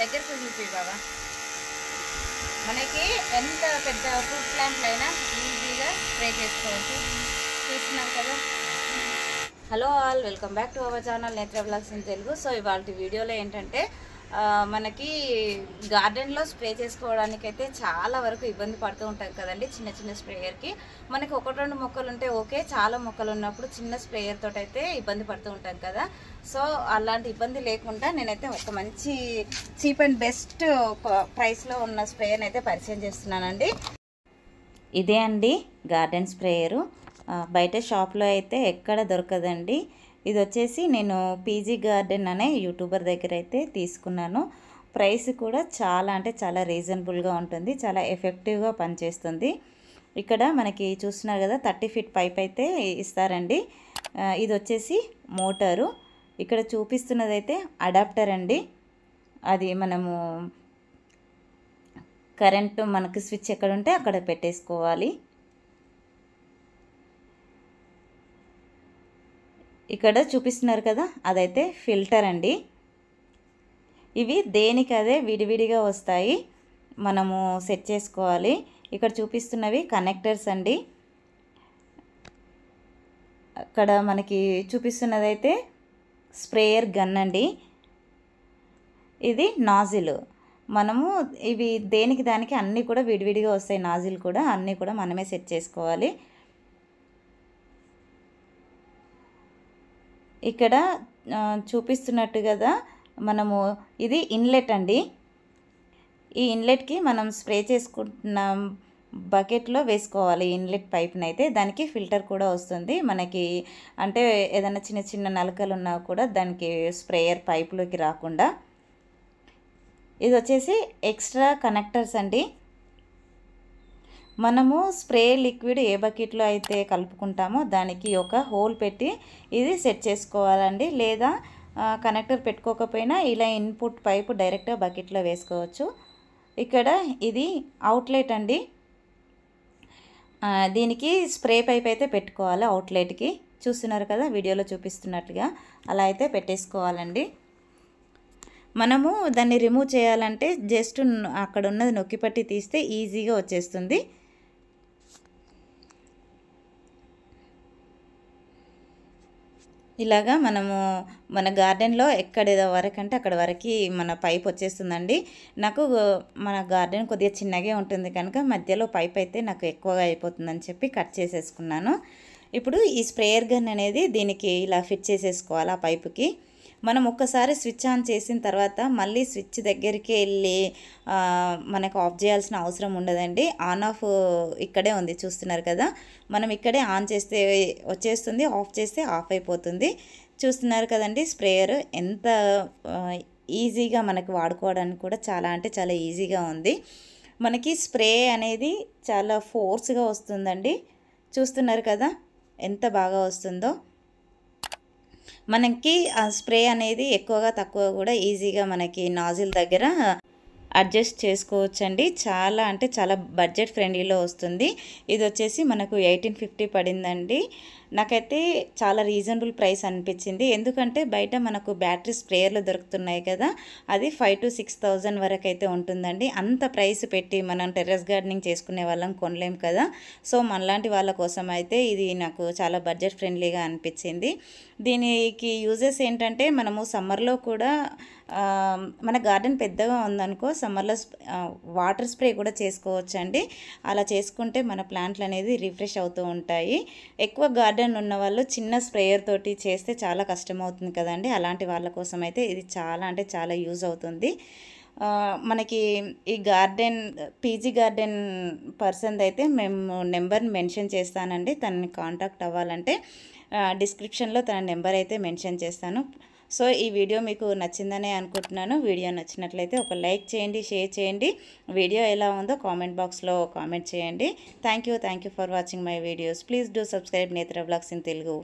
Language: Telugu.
దగ్గరకు చూపి బాబా. మనకి ఎంత పెద్ద ఫ్రూట్ ప్లాంట్లు అయినా ఈజీగా స్ప్రే చేసుకోవచ్చు. చూస్తున్నారు కదా. Hello all, welcome back to our channel నేత్ర బ్లాగ్స్ ఇన్ తెలుగు. సో ఇవాళ వీడియోలో ఏంటంటే మనకి గార్డెన్లో స్ప్రే చేసుకోవడానికి అయితే చాలా వరకు ఇబ్బంది పడుతూ ఉంటాం కదండి. చిన్న చిన్న స్ప్రేయర్కి మనకి ఒకటి రెండు మొక్కలు ఉంటే ఓకే, చాలా మొక్కలు ఉన్నప్పుడు చిన్న స్ప్రేయర్ తోటి అయితే ఇబ్బంది పడుతూ ఉంటాం కదా. సో అలాంటి ఇబ్బంది లేకుండా నేనైతే ఒక మంచి చీప్ అండ్ బెస్ట్ ప్రైస్లో ఉన్న స్ప్రేయర్ని అయితే పరిచయం చేస్తున్నానండి. ఇదే అండి గార్డెన్ స్ప్రేయరు. బయట షాప్లో అయితే ఎక్కడ దొరకదండి. ఇది వచ్చేసి నేను పీజీ గార్డెన్ అనే యూట్యూబర్ దగ్గర అయితే తీసుకున్నాను. ప్రైస్ కూడా చాలా అంటే చాలా రీజనబుల్గా ఉంటుంది, చాలా ఎఫెక్టివ్గా పనిచేస్తుంది. ఇక్కడ మనకి చూస్తున్నారు కదా 30 ఫీట్ పైప్ అయితే ఇస్తారండి. ఇది వచ్చేసి మోటారు. ఇక్కడ చూపిస్తున్నది అయితే అడాప్టర్ అండి. అది మనము కరెంటు మనకు స్విచ్ ఎక్కడ ఉంటే అక్కడ పెట్టేసుకోవాలి. ఇక్కడ చూపిస్తున్నారు కదా అదైతే ఫిల్టర్ అండి. ఇవి దేనికి అదే విడివిడిగా వస్తాయి, మనము సెట్ చేసుకోవాలి. ఇక్కడ చూపిస్తున్నవి కనెక్టర్స్ అండి. అక్కడ మనకి చూపిస్తున్నదైతే స్ప్రేయర్ గన్ అండి. ఇది నాజిల్. మనము ఇవి దేనికి దానికి అన్నీ కూడా విడివిడిగా వస్తాయి. నాజిల్ కూడా అన్నీ కూడా మనమే సెట్ చేసుకోవాలి. ఇక్కడ చూపిస్తున్నట్టు కదా మనము ఇది ఇన్లెట్ అండి. ఈ ఇన్లెట్కి మనం స్ప్రే చేసుకుంటున్న బకెట్లో వేసుకోవాలి ఇన్లెట్ పైప్ని అయితే. దానికి ఫిల్టర్ కూడా వస్తుంది మనకి, అంటే ఏదైనా చిన్న చిన్న నలకలు ఉన్నా కూడా దానికి స్ప్రేయర్ పైప్లోకి రాకుండా. ఇది వచ్చేసి ఎక్స్ట్రా కనెక్టర్స్ అండి. మనము స్ప్రే లిక్విడ్ ఏ బకెట్లో అయితే కలుపుకుంటామో దానికి ఒక హోల్ పెట్టి ఇది సెట్ చేసుకోవాలండి. లేదా కనెక్టర్ పెట్టుకోకపోయినా ఇలా ఇన్పుట్ పైపు డైరెక్ట్గా బకెట్లో వేసుకోవచ్చు. ఇక్కడ ఇది అవుట్లెట్ అండి. దీనికి స్ప్రే పైప్ అయితే పెట్టుకోవాలి అవుట్లెట్కి. చూస్తున్నారు కదా వీడియోలో చూపిస్తున్నట్టుగా అలా అయితే పెట్టేసుకోవాలండి. మనము దాన్ని రిమూవ్ చేయాలంటే జస్ట్ అక్కడ ఉన్నది నొక్కి పట్టి తీస్తే ఈజీగా వచ్చేస్తుంది. ఇలాగా మనము మన గార్డెన్లో ఎక్కడ వరకంటే అక్కడ వరకు మన పైప్ వచ్చేస్తుందండి. నాకు మన గార్డెన్ కొద్దిగా చిన్నగా ఉంటుంది కనుక మధ్యలో పైప్ అయితే నాకు ఎక్కువగా అయిపోతుందని చెప్పి కట్ చేసేసుకున్నాను. ఇప్పుడు ఈ స్ప్రేయర్ గన్ అనేది దీనికి ఇలా ఫిట్ చేసేసుకోవాలి ఆ పైపుకి. మనం ఒక్కసారి స్విచ్ ఆన్ చేసిన తర్వాత మళ్ళీ స్విచ్ దగ్గరికి వెళ్ళి మనకు ఆఫ్ చేయాల్సిన అవసరం ఉండదండి. ఆన్ ఆఫ్ ఇక్కడే ఉంది, చూస్తున్నారు కదా. మనం ఇక్కడే ఆన్ చేస్తే వచ్చేస్తుంది, ఆఫ్ చేస్తే ఆఫ్ అయిపోతుంది. చూస్తున్నారు కదండి స్ప్రేయర్ ఎంత ఈజీగా మనకు వాడుకోవడానికి కూడా చాలా అంటే చాలా ఈజీగా ఉంది. మనకి స్ప్రే అనేది చాలా ఫోర్స్గా వస్తుందండి. చూస్తున్నారు కదా ఎంత బాగా వస్తుందో. మనకి ఆ స్ప్రే అనేది ఎక్కువగా తక్కువ కూడా ఈజీగా మనకి నాజిల్ దగ్గర అడ్జస్ట్ చేసుకోవచ్చండి. చాలా అంటే చాలా బడ్జెట్ ఫ్రెండ్లీలో వస్తుంది. ఇది వచ్చేసి మనకు 1850 పడిందండి. నాకైతే చాలా రీజనబుల్ ప్రైస్ అనిపించింది. ఎందుకంటే బయట మనకు బ్యాటరీ స్ప్రేయర్లు దొరుకుతున్నాయి కదా, అది 5,000 to 6,000 వరకు అయితే ఉంటుందండి. అంత ప్రైస్ పెట్టి మనం టెర్రస్ గార్డెనింగ్ చేసుకునే వాళ్ళం కొనలేం కదా. సో మనలాంటి వాళ్ళ కోసం అయితే ఇది నాకు చాలా బడ్జెట్ ఫ్రెండ్లీగా అనిపించింది. దీనికి యూజెస్ ఏంటంటే మనము సమ్మర్లో కూడా మన గార్డెన్ పెద్దగా ఉందనుకో సమ్మర్లో వాటర్ స్ప్రే కూడా చేసుకోవచ్చండి. అలా చేసుకుంటే మన ప్లాంట్లు అనేది రిఫ్రెష్ అవుతూ ఉంటాయి. ఎక్కువ గార్డెన్ ఉన్న వాళ్ళు చిన్న స్ప్రేయర్ తోటి చేస్తే చాలా కష్టమవుతుంది కదండి. అలాంటి వాళ్ళ కోసం అయితే ఇది చాలా అంటే చాలా యూజ్ అవుతుంది. మనకి ఈ గార్డెన్ పీజీ గార్డెన్ పర్సన్ అయితే మేము నెంబర్ మెన్షన్ చేస్తానండి. తనని కాంటాక్ట్ అవ్వాలంటే డిస్క్రిప్షన్లో తన నెంబర్ అయితే మెన్షన్ చేస్తాను. సో ఈ వీడియో మీకు నచ్చిందనే అనుకుంటున్నాను. వీడియో నచ్చినట్లయితే ఒక లైక్ చేయండి, షేర్ చేయండి. వీడియో ఎలా ఉందో కామెంట్ బాక్స్లో కామెంట్ చేయండి. Thank you for watching my videos. Please do subscribe నేత్ర బ్లాగ్స్ ఇన్ తెలుగు.